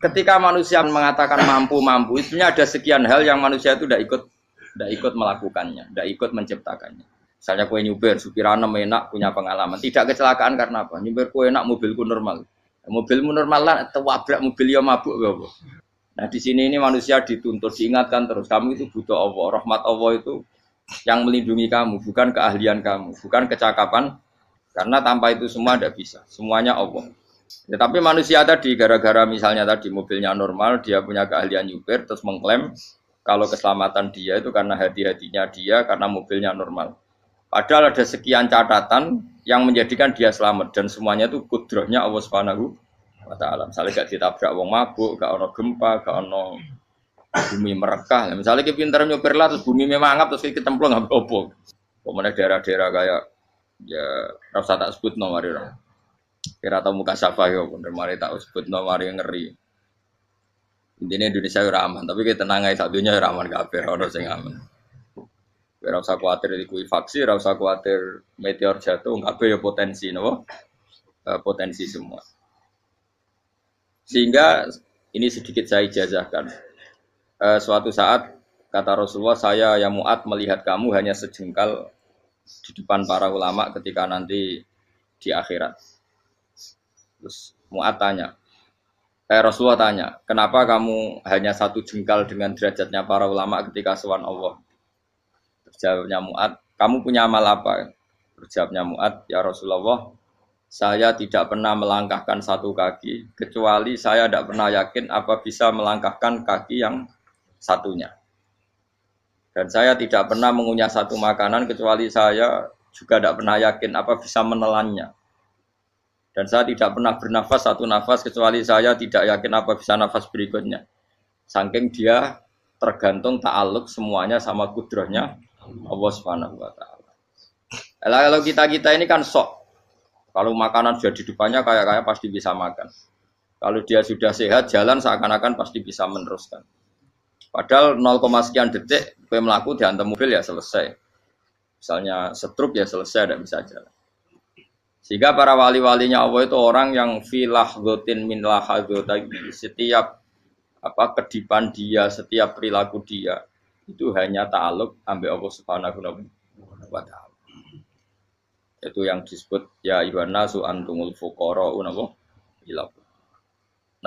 Ketika manusia mengatakan mampu, sebenarnya ada sekian hal yang manusia itu tidak ikut melakukannya, tidak ikut menciptakannya. Misalnya kue nyupir, supiranem enak, punya pengalaman. Tidak kecelakaan karena apa? Nyupir kue enak, mobilku normal. Mobilmu normal lah, tewabrak mobil yang mabuk. Gak. Nah di sini ini manusia dituntut, diingatkan terus. Kamu itu butuh Allah, rahmat Allah itu yang melindungi kamu, bukan keahlian kamu, bukan kecakapan. Karena tanpa itu semua tidak bisa. Semuanya Allah. Ya, tapi manusia tadi gara-gara misalnya tadi mobilnya normal, dia punya keahlian nyupir, terus mengklaim kalau keselamatan dia itu karena hati-hatinya dia, karena mobilnya normal. Padahal ada sekian catatan yang menjadikan dia selamat dan semuanya itu kudrahnya Allah Subhanahu wa taala. Misalnya gak ditabrak wong mabuk, gak ono gempa, gak ono bumi merekah. Misalnya kita pintar nyupir lah terus bumi memangap terus kita cemplung nggak apa-apa. Kemudian daerah-daerah kayak ya rasa tak sebut nomor orang. Kira tahu muka siapa ya, bener mari tak sebut nomor yang ngeri. Intinya Indonesia ora aman, tapi kita tenang aja satunya ora aman kabeh, ora sing aman. Ora usah kuwatir likuifaksi, ora usah kuwatir meteor jatuh, kabeh ya potensi napa? Potensi semua. Sehingga ini sedikit saya ijazahkan. Suatu saat kata Rasulullah, saya ya Mu'ad melihat kamu hanya sejengkal di depan para ulama ketika nanti di akhirat. Terus Mu'ad tanya, Rasulullah tanya, kenapa kamu hanya satu jengkal dengan derajatnya para ulama ketika sowan Allah? Terjawabnya Mu'ad, kamu punya amal apa? Terjawabnya Mu'ad, ya Rasulullah, saya tidak pernah melangkahkan satu kaki, kecuali saya tidak pernah yakin apa bisa melangkahkan kaki yang satunya. Dan saya tidak pernah mengunyah satu makanan, kecuali saya juga tidak pernah yakin apa bisa menelannya. Dan saya tidak pernah bernafas satu nafas kecuali saya tidak yakin apa bisa nafas berikutnya. Saking dia tergantung ta'aluk semuanya sama kudrahnya Allah Subhanahu wa taala. Kalau kita ini kan sok. Kalau makanan sudah di depannya kayak pasti bisa makan. Kalau dia sudah sehat jalan seakan-akan pasti bisa meneruskan. Padahal 0, sekian detik kowe mlaku dihantam mobil ya selesai. Misalnya stroke ya selesai tidak bisa jalan. Sehingga para wali-walinya Allah itu orang yang filah gotin min lahadotagi, setiap kedipan dia, setiap perilaku dia itu hanya ta'aluk ambil Allah Subhanahu wa taala. Itu yang disebut ya ayyuhan nasu antumul fuqara'u ila.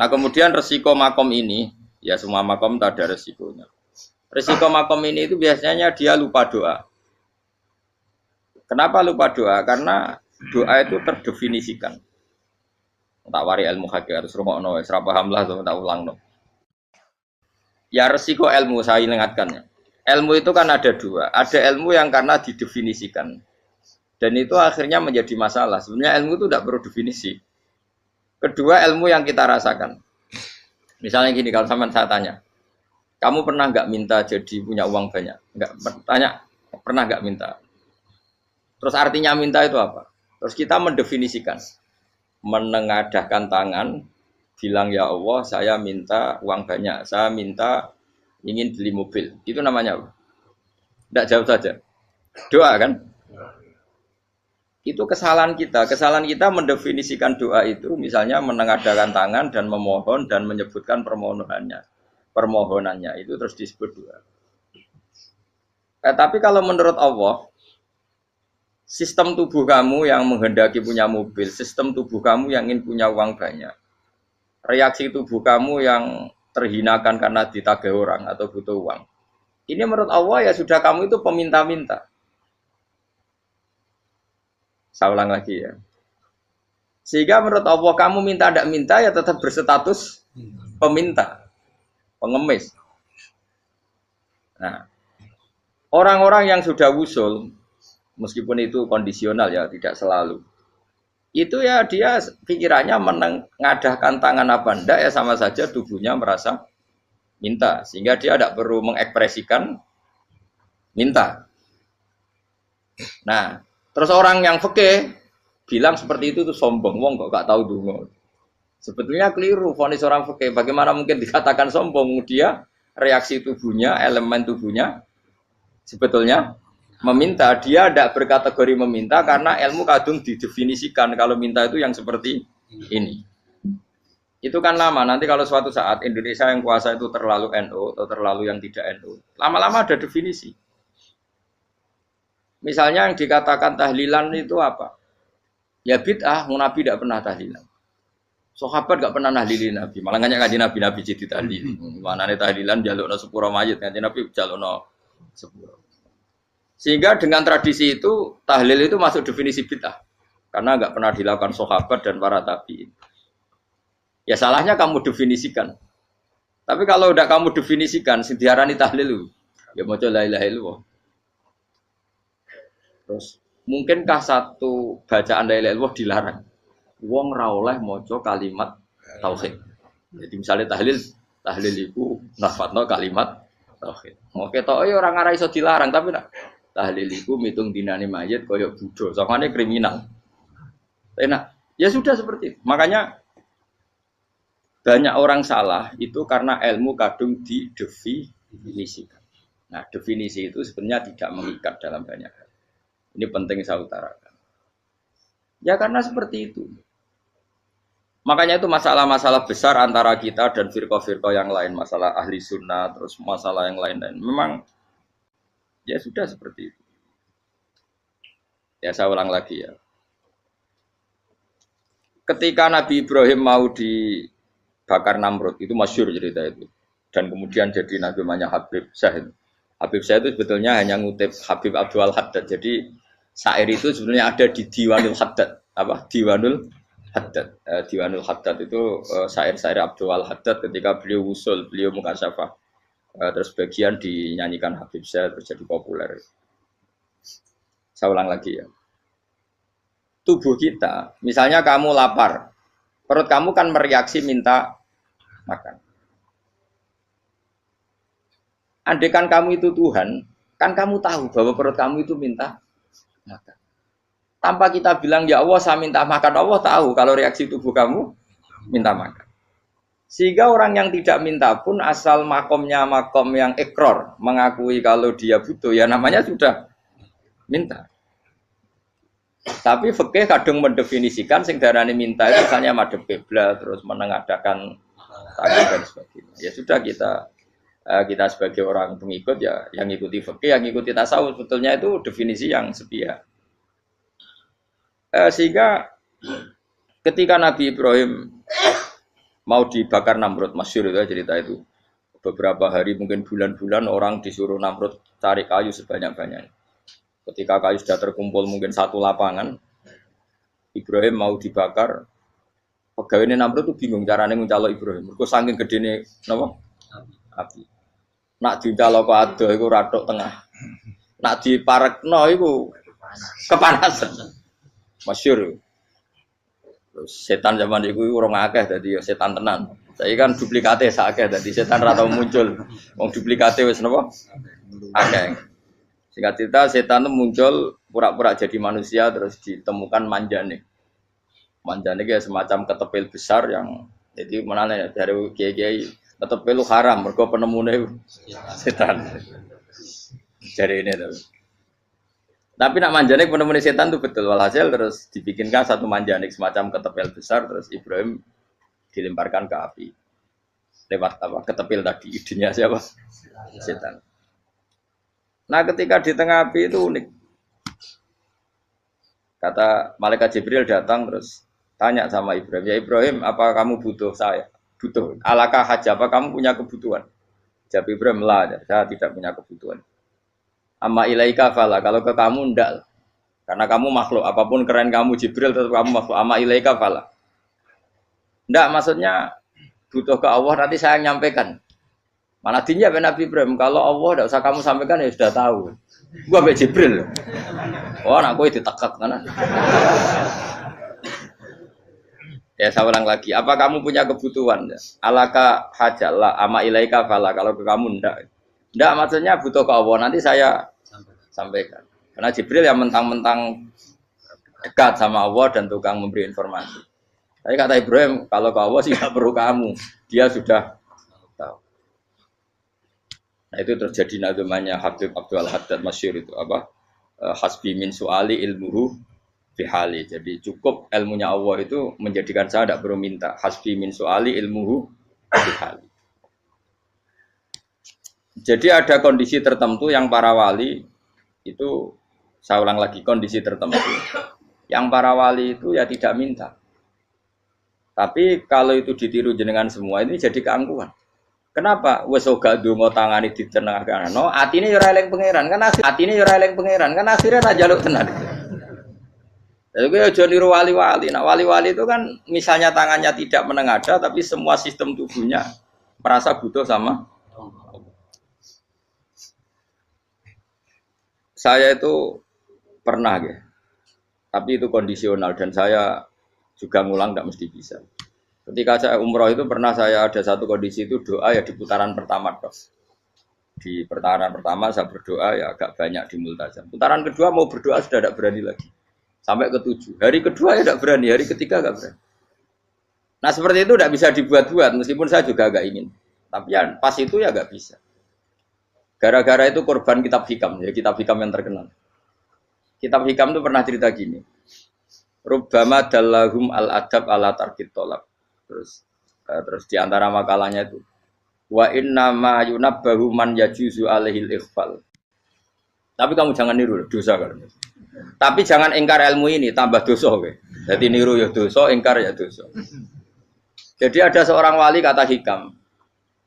Nah, kemudian resiko makom ini, ya semua makom tak ada resikonya. Resiko makom ini itu biasanya dia lupa doa. Kenapa lupa doa? Karena doa itu terdefinisikan. Tak wari ilmu hakikat terus rungokno wis ra paham lah tak ulang no. Ya resiko ilmu saya ingatkannya. Ilmu itu kan ada dua. Ada ilmu yang karena didefinisikan. Dan itu akhirnya menjadi masalah. Sebenarnya ilmu itu tidak perlu definisi. Kedua ilmu yang kita rasakan. Misalnya gini, kalau sama saya tanya, kamu pernah nggak minta jadi punya uang banyak? Nggak tanya, pernah nggak minta? Terus artinya minta itu apa? Terus kita mendefinisikan, menengadahkan tangan, bilang ya Allah, saya minta uang banyak, saya minta ingin beli mobil. Itu namanya apa? Tidak jauh saja. Doa kan? Itu kesalahan kita. Kesalahan kita mendefinisikan doa itu, misalnya menengadahkan tangan dan memohon dan menyebutkan permohonannya itu terus disebut doa. Tapi kalau menurut Allah, sistem tubuh kamu yang menghendaki punya mobil, sistem tubuh kamu yang ingin punya uang banyak, reaksi tubuh kamu yang terhinakan karena ditagih orang atau butuh uang. Ini menurut Allah ya sudah kamu itu peminta-minta. Saya ulang lagi ya. Sehingga menurut Allah kamu minta tidak minta ya tetap berstatus peminta, pengemis. Nah, orang-orang yang sudah wusul, meskipun itu kondisional ya, tidak selalu. Itu ya dia pikirannya menengadahkan tangan apa enggak ya sama saja tubuhnya merasa minta. Sehingga dia tidak perlu mengekspresikan minta. Nah, terus orang yang fikih bilang seperti itu sombong. Wong kok gak tahu dungo. Sebetulnya keliru vonis orang fikih. Bagaimana mungkin dikatakan sombong? Dia reaksi tubuhnya, elemen tubuhnya sebetulnya meminta. Dia tidak berkategori meminta karena ilmu kadung didefinisikan kalau minta itu yang seperti ini. Itu kan lama. Nanti kalau suatu saat Indonesia yang kuasa itu terlalu NU atau terlalu yang tidak NU, lama-lama ada definisi. Misalnya yang dikatakan tahlilan itu apa? Ya bid'ah, Nabi tidak pernah tahlilan. Sahabat gak pernah nahlilin Nabi, malah nggak ngaji Nabi jadi tahlil. Mana nih tahlilan jalukno sepuro mayit, ngaji Nabi jalukno sepuro. Sehingga dengan tradisi itu tahlil itu masuk definisi bid'ah karena nggak pernah dilakukan sahabat dan para tabi'in. Ya salahnya kamu definisikan. Tapi kalau udah kamu definisikan, diarani tahlil, ya mau la ilaha illallah. Terus mungkinkah satu bacaan la ilaha illallah dilarang? Wong ra oleh maca kalimat tauhid. Jadi misalnya tahlil itu nafadno kalimat tauhid. Mau ketok ora ngara iso dilarang tapi nak tahlil itu mitung dinane mayit koyok budo, soalnya kriminal. Enak, ya sudah seperti itu. Makanya banyak orang salah itu karena ilmu kadung didefinisikan. Nah, definisi itu sebenarnya tidak mengikat dalam banyak hal. Ini penting saya utarakan. Ya karena seperti itu. Makanya itu masalah-masalah besar antara kita dan firqah-firqah yang lain, masalah ahli sunnah, terus masalah yang lain-lain. Memang ya sudah seperti itu. Ya saya ulang lagi ya. Ketika Nabi Ibrahim mau dibakar Namrud, itu masyhur cerita itu. Dan kemudian jadi Nabi namanya Habib Syahid. Habib Syahid itu sebetulnya hanya ngutip Habib Abdul Haddad. Jadi syair itu sebenarnya ada di Diwanul Haddad. Apa? Diwanul Haddad. Diwanul Haddad itu syair-syair Abdul Haddad ketika beliau usul, beliau mukasyafah. Terus bagian dinyanyikan Habib Syahid terus jadi populer. Saya ulang lagi ya. Tubuh kita, misalnya kamu lapar, perut kamu kan mereaksi minta makan. Andaikan kamu itu Tuhan, kan kamu tahu bahwa perut kamu itu minta makan. Tanpa kita bilang, ya Allah saya minta makan, Allah tahu kalau reaksi tubuh kamu minta makan. Sehingga orang yang tidak minta pun asal makomnya makom yang ikror, mengakui kalau dia butuh, ya namanya sudah minta. Tapi fikih kadang mendefinisikan sing darane minta itu misalnya madhep kiblat terus menengadakan tangan dan sebagainya. Ya sudah kita sebagai orang pengikut ya yang ikuti fikih, yang ikuti tasawuf sebetulnya itu definisi yang sepihak. Sehingga ketika Nabi Ibrahim mau dibakar Namrud, masyhur itu cerita itu. Beberapa hari mungkin bulan-bulan orang disuruh Namrud cari kayu sebanyak-banyaknya. Ketika kayu sudah terkumpul mungkin satu lapangan, Ibrahim mau dibakar. Pegawai ini Namrud tuh bingung caranya mencalok Ibrahim. Mereka saking gede nih, napa? Api. Nak dicalok ke ado, itu ratok tengah. Nak diparekno, itu kepanasan. Masyhur. Terus setan zaman itu orang akeh, jadi setan tenan. Saya kan duplikatnya sakeh, jadi setan ratau muncul. Wong duplikatnya wis napa? Akeh. Singkat cerita setan itu muncul pura-pura jadi manusia terus ditemukan manjane. Manjane kayak semacam ketepil besar yang jadi mana ya dari kiai-kiai ketepil haram mergo penemune setan. Jadi ini tuh. Tapi nak manjane penemune setan itu betul walhasil terus dibikinkan satu manjane semacam ketepil besar terus Ibrahim dilemparkan ke api. Lewat apa? Ketepil tadi idenya siapa? Setan. Nah ketika di tengah api itu unik. Kata malaikat Jibril datang terus tanya sama Ibrahim, ya Ibrahim apa kamu butuh saya? Butuh. Alakah haja apa kamu punya kebutuhan? Jawab Ibrahim lah, saya tidak punya kebutuhan. Amma ilaika fala, kalau ke kamu ndak. Karena kamu makhluk, apapun keren kamu Jibril tetap kamu makhluk. Amma ilaika fala. Ndak maksudnya butuh ke Allah nanti saya nyampaikan. Mana dinya Nabi Ibrahim kalau Allah tidak usah kamu sampaikan ya sudah tahu. Gua ambek Jibril. Oh, anak gue ditekak kan. Ya saya ulang lagi. Apa kamu punya kebutuhan? Alaka hajalah ama ilaika fala kalau ke kamu ndak. Ndak maksudnya butuh ke Allah nanti saya sampaikan. Karena Jibril yang mentang-mentang dekat sama Allah dan tukang memberi informasi. Tapi kata Ibrahim kalau ke Allah sih nggak perlu kamu. Dia sudah tahu. Nah itu terjadi namanya Habib Abdul Haddad masyhur itu apa? Hasbi min su'ali ilmuhu bihali. Jadi cukup ilmunya Allah itu menjadikan saya tidak perlu minta. Hasbi min soali ilmuhu bihali. Jadi ada kondisi tertentu yang para wali itu, saya ulang lagi, kondisi tertentu yang para wali itu ya tidak minta. Tapi kalau itu ditiru jenengan semua ini jadi keangkuhan. Kenapa? Wes ora ndonga tangane ditenangkan. No, atine yo ora eling pangeran, kan atine yo ora eling pangeran, kan akhirnya ra njaluk tenan. Jadi gue aja niru wali-wali. Nah wali-wali itu kan misalnya tangannya tidak menengadah, tapi semua sistem tubuhnya merasa butuh sama. Saya itu pernah ya, tapi itu kondisional dan saya juga ngulang tidak mesti bisa. Ketika saya umroh itu pernah saya ada satu kondisi itu doa ya di putaran pertama dok. Di putaran pertama saya berdoa ya agak banyak di multazam. Putaran kedua mau berdoa sudah tidak berani lagi. Sampai ke-7. Hari kedua ya tidak berani, hari ketiga tidak berani. Nah seperti itu tidak bisa dibuat-buat, meskipun saya juga agak ingin. Tapi ya pas itu ya nggak bisa. Gara-gara itu korban kitab hikam, ya kitab hikam yang terkenal. Kitab hikam itu pernah cerita gini. Rubbama dallahum al-adab ala tarkit tolab. Terus di antara makalahnya itu. Wa inna ma yunabbahu man yajuzu alaihil ikhfal. Tapi kamu jangan niru, dosa kan. Tapi jangan ingkar ilmu ini, tambah dosa. Jadi niru ya dosa, ingkar ya dosa. Jadi ada seorang wali kata hikam.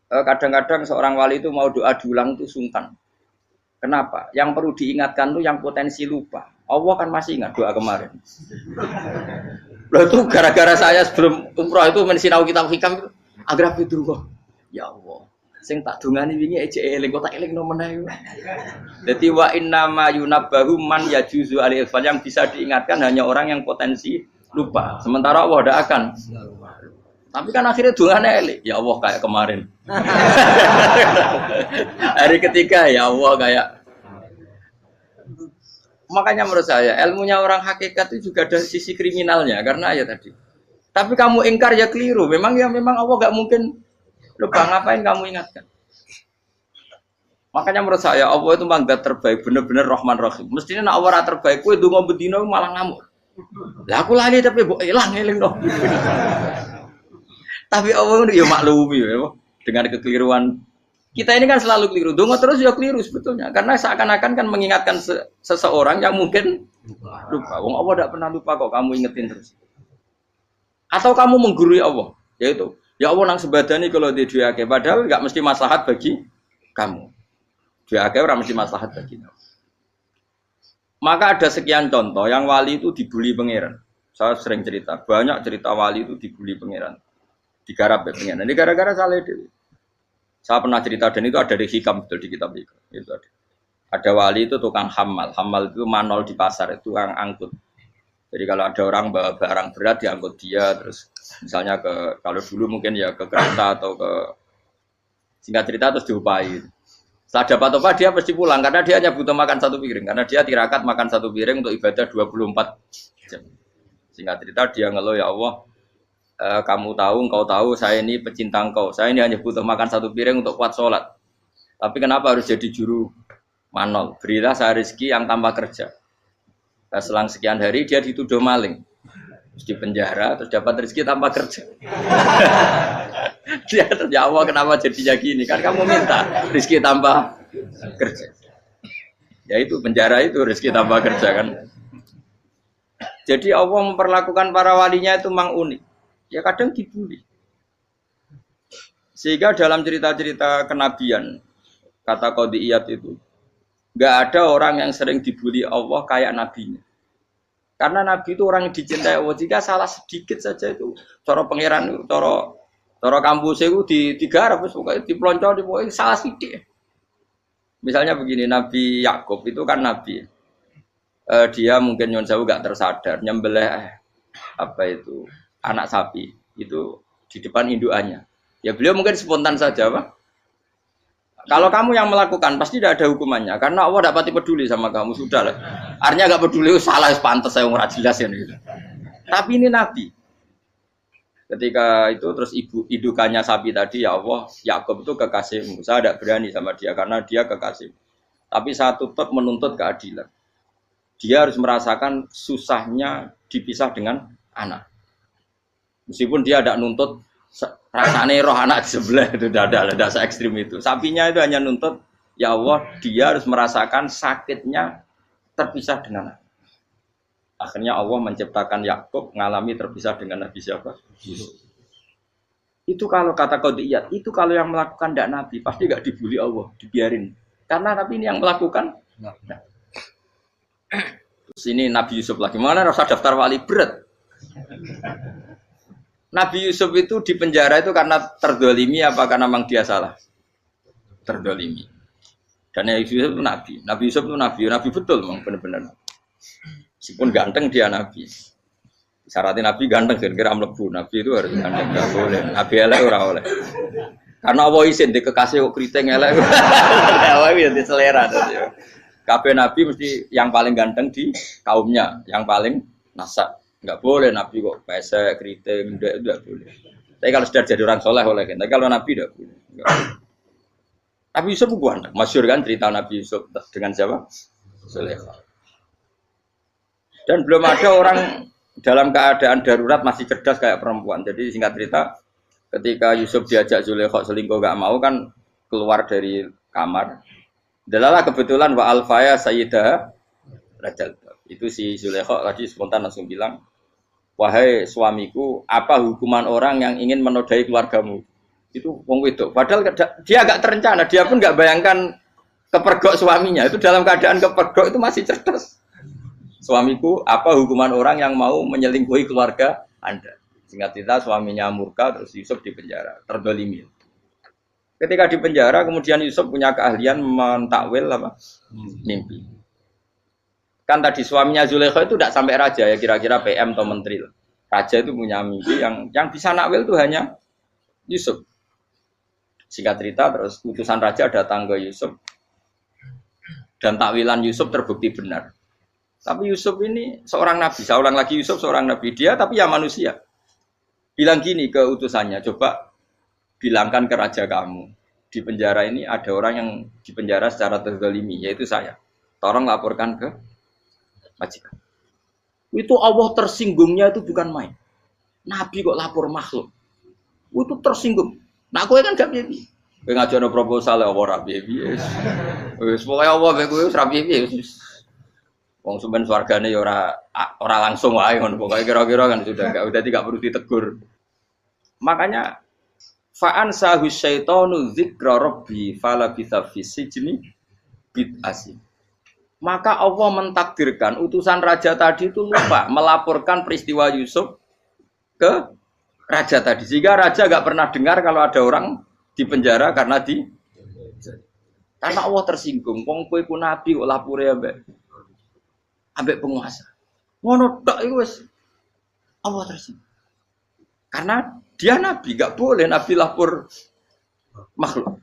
Kadang-kadang seorang wali itu mau doa diulang itu sungkan. Kenapa? Yang perlu diingatkan tuh yang potensi lupa. Allah kan masih ingat doa kemarin. Loh itu gara-gara saya sebelum umroh itu mensinau kitab hikam itu agar itu kok. Ya Allah. Sing tak dungani wingi ejek eling kok tak eling no meneh. Dadi wa inna ma yunabbahu man yajuzu alil fal, yang bisa diingatkan hanya orang yang potensi lupa. Sementara Allah tidak akan. Tapi kan akhirnya dungane eling. Ya Allah kayak kemarin. Hari ketiga ya Allah kayak. Makanya menurut saya ilmunya orang hakikat itu juga ada sisi kriminalnya karena ya tadi. Tapi kamu ingkar ya keliru. Memang Allah enggak mungkin lupa, ngapain kamu ingatkan? Makanya menurut saya Allah itu memang zat terbaik, benar-benar Rahman Rahim. Mestinya nak Allah terbaik, kowe ndonga bedino malah ngamuk. Lah aku lali tapi mbok eling dong. Tapi Allah itu ya maklumi ya, dengan kekeliruan. Kita ini kan selalu keliru. Ndonga terus ya keliru sebetulnya, karena seakan-akan kan mengingatkan seseorang yang mungkin lupa. Wong Allah tidak pernah lupa kok, kamu ingetin terus. Atau kamu menggurui Allah, yaitu ya Allah nang sebadani kalau di duake, padahal enggak mesti maslahat bagi kamu. Duake ora mesti maslahat bagi kamu. Maka ada sekian contoh yang wali itu dibully pangeran. Saya sering cerita, banyak cerita wali itu dibully pangeran. Digarap ya pangeran. Ini gara-gara salah itu. Saya pernah cerita dan itu ada di hikam betul di kitab itu. Itu ada. Ada wali itu tukang hamal. Hamal itu manol di pasar, itu tukang angkut. Jadi kalau ada orang bawa barang berat diangkut dia, terus misalnya kalau dulu mungkin ya ke kereta atau ke singkat cerita terus diupai. Setelah dapat apa dia pasti pulang karena dia hanya butuh makan satu piring, karena dia tirakat makan satu piring untuk ibadah 24 jam. Singkat cerita dia ngeluh, ya Allah, kamu tahu, engkau tahu saya ini pecinta engkau, saya ini hanya butuh makan satu piring untuk kuat sholat. Tapi kenapa harus jadi juru manol? Berilah saya rezeki yang tanpa kerja. Nah, selang sekian hari dia dituduh maling, terus di penjara, terus dapat rezeki tanpa kerja. Dia ya Allah kenapa jadinya gini? Kan kamu minta rezeki tanpa kerja. Ya itu penjara itu rezeki tanpa kerja kan. Jadi Allah memperlakukan para walinya itu memang unik. Ya kadang dibully. Sehingga dalam cerita-cerita kenabian, kata Qadiyat itu, nggak ada orang yang sering dibully Allah kayak nabinya. Karena nabi itu orang yang dicintai Allah. Jika salah sedikit saja itu, cara pangeran, cara kampus itu digarap, pokoknya dipelonco, pokoknya salah sedikit. Misalnya begini, Nabi Yakub itu kan nabi. Dia mungkin nyon sewu nggak tersadar, nyembelih apa itu anak sapi itu di depan indukannya. Ya beliau mungkin spontan saja, Pak. Kalau kamu yang melakukan pasti tidak ada hukumannya karena Allah tidak pati peduli sama kamu, sudah lah. Artinya nggak peduli, salah pantas saya nggak jelas ya gitu. Tapi ini Nabi. Ketika itu terus indukannya sapi tadi, ya Allah, Yakub itu kekasihmu. Saya tidak berani sama dia karena dia kekasih. Tapi saya tetap menuntut keadilan. dia harus merasakan susahnya dipisah dengan anak. Meskipun dia tidak nuntut rasanya roh anak di sebelah, itu tidak se ekstrim itu. Sapinya itu hanya nuntut, ya Allah, dia harus merasakan sakitnya terpisah dengan anak. Akhirnya Allah menciptakan Yakub ngalami terpisah dengan Nabi siapa? Yusuf. Itu kalau kata Qadiyat, itu kalau yang melakukan tidak Nabi, pasti nggak dibully Allah, dibiarin. Karena Nabi ini yang melakukan. Nah. Terus ini Nabi Yusuf lagi, mana rasa daftar wali berat. Nabi Yusuf itu di penjara itu karena terdolimi apa karena memang dia salah? Terdolimi. Dan Nabi Yusuf itu Nabi. Nabi Yusuf itu Nabi betul memang benar-benar. Meskipun ganteng dia Nabi. Syaratnya Nabi ganteng, kira-kira mlebu. Nabi itu harus ganteng, nggak boleh. Nabi elek ora oleh. Karena Allah izin di kekasih kok kriting elek. Allah itu di selera. Kabeh Nabi mesti yang paling ganteng di kaumnya, yang paling nasab. Enggak boleh Nabi kok pesek, kriting, enggak boleh. Tapi kalau sudah jadi orang soleh oleh kan. Tapi kalau Nabi enggak boleh. Nabi Yusuf bukan, masyhur kan cerita Nabi Yusuf dengan siapa? Zulaikha. Dan belum ada orang dalam keadaan darurat masih cerdas kayak perempuan. Jadi singkat cerita, ketika Yusuf diajak Zulaikha selingkuh enggak mau kan keluar dari kamar. Dalalah kebetulan wa alfaya sayyidah rajal. Itu si Zulaikha tadi spontan langsung bilang, wahai suamiku, apa hukuman orang yang ingin menodai keluargamu? Itu wong wedok. Padahal dia agak terencana, dia pun nggak bayangkan kepergok suaminya. Itu dalam keadaan kepergok itu masih cerdas. Suamiku, apa hukuman orang yang mau menyelingkuhi keluarga Anda? Singkat cerita suaminya murka, terus Yusuf di penjara, terdolimi. Ketika di penjara, kemudian Yusuf punya keahlian mentakwil apa? Mimpi. Kan tadi suaminya Zulaikha itu tidak sampai raja ya, kira-kira PM atau menteri. Raja itu punya mimpi yang bisa nakwil itu hanya Yusuf. Singkat cerita terus utusan raja datang ke Yusuf dan takwilan Yusuf terbukti benar. Tapi Yusuf ini seorang nabi, saya ulang lagi Yusuf seorang nabi dia tapi ya manusia. Bilang gini ke utusannya, coba bilangkan ke raja kamu di penjara ini ada orang yang di penjara secara terzalimi yaitu saya. Tolong laporkan ke majikan. Itu Allah tersinggungnya itu bukan main. Nabi kok lapor makhluk. Itu tersinggung. Nah, kowe kan gak piye. Kowe ngajono proposal ya ora piye. Wis pokoke Allah kowe wis ra piye. Wong sampean swargane ya ora langsung wae ngono pokoke kira-kira kan sudah enggak perlu ditegur. Makanya fa'an sahu syaitanu dzikra rabbi fala bisa fisijni bid'asi. Maka Allah mentakdirkan utusan raja tadi itu lupa melaporkan peristiwa Yusuf ke raja tadi. Sehingga raja gak pernah dengar kalau ada orang di penjara karena Allah tersinggung. Wong kowe ku nabi kok lapore ambek penguasa. Ngono tok iku wis Allah tersinggung. Karena dia nabi, gak boleh nabi lapor makhluk.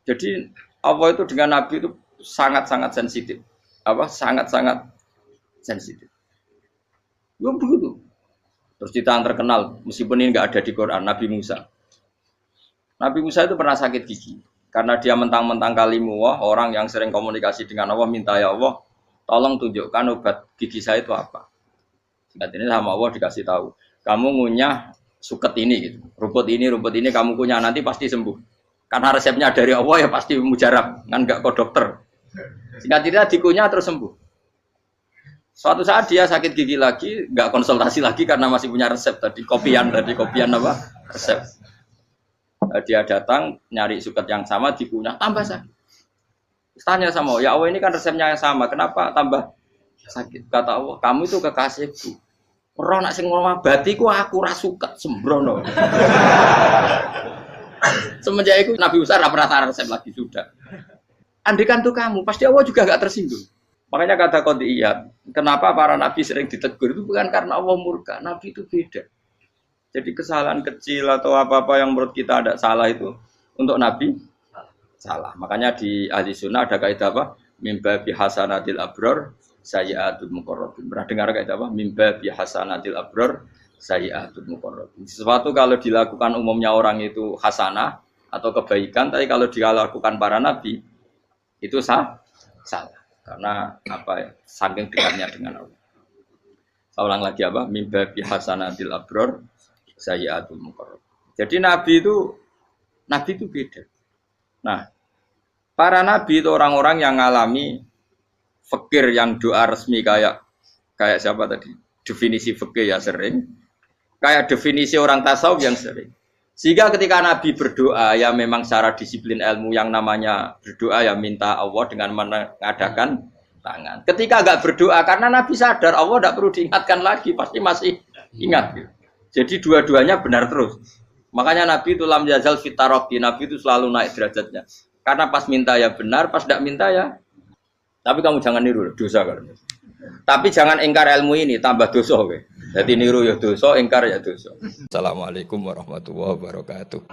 Jadi Allah itu dengan nabi itu sangat-sangat sensitif. Sangat-sangat sensitif. Ya begitu. Terus cerita yang terkenal, meskipun ini nggak ada di Quran, Nabi Musa. Nabi Musa itu pernah sakit gigi. Karena dia mentang-mentang kalimullah, orang yang sering komunikasi dengan Allah, minta ya Allah, tolong tunjukkan obat gigi saya itu apa. Singkat ini sama Allah dikasih tahu. Kamu ngunyah suket ini, gitu. Rumput ini kamu kunyah nanti pasti sembuh. Karena resepnya dari Allah ya pasti mujarab, kan nggak kok dokter. Singkat cerita dikunyah terus sembuh. Suatu saat dia sakit gigi lagi, nggak konsultasi lagi karena masih punya resep kopian apa? Resep. Dia datang nyari suket yang sama dikunyah tambah sakit. Tanya sama Allah, ya Allah ini kan resepnya yang sama, kenapa tambah sakit? Kata Allah, kamu itu kekasihku. Ora nak sing ngobati ku aku ra suket sembrono. Semenjak itu Nabi Musa pernah resep lagi sudah. Andikan tuh kamu, pasti Allah juga nggak tersinggung. Makanya kata Qadiyat, kenapa para nabi sering ditegur itu bukan karena Allah murka, nabi itu beda. Jadi kesalahan kecil atau apa-apa yang menurut kita ada salah itu untuk nabi salah. Makanya di ahli sunnah ada kaidah apa? Mimba bihasanatil abror sayyi'atul muqarrabin. Pernah dengar kaidah apa? Mimba bihasanatil abror sayyi'atul muqarrabin. Sesuatu kalau dilakukan umumnya orang itu hasanah atau kebaikan, tapi kalau dilakukan para nabi itu salah. Karena apa ya? Saking dekatnya dengan Allah. Saya ulang lagi apa? Mimba bihasanatil abror sayyiatul muqarrab. Jadi nabi itu beda. Nah, para nabi itu orang-orang yang ngalami fikir yang doa resmi kayak siapa tadi? Definisi fikir ya sering. Kayak definisi orang tasawuf yang sering. Sehingga ketika Nabi berdoa ya memang secara disiplin ilmu yang namanya berdoa ya minta Allah dengan mengadakan tangan. Ketika enggak berdoa karena Nabi sadar Allah tidak perlu diingatkan lagi, pasti masih ingat. Gitu. Jadi dua-duanya benar terus. Makanya Nabi itu lam yazal fitaroki, Nabi itu selalu naik derajatnya. Karena pas minta ya benar, pas tidak minta ya. Tapi kamu jangan niru dosa kan. Tapi jangan ingkar ilmu ini, tambah dosa. Okay? Jadi niru ya dosa, ingkar ya dosa. Assalamualaikum warahmatullahi wabarakatuh.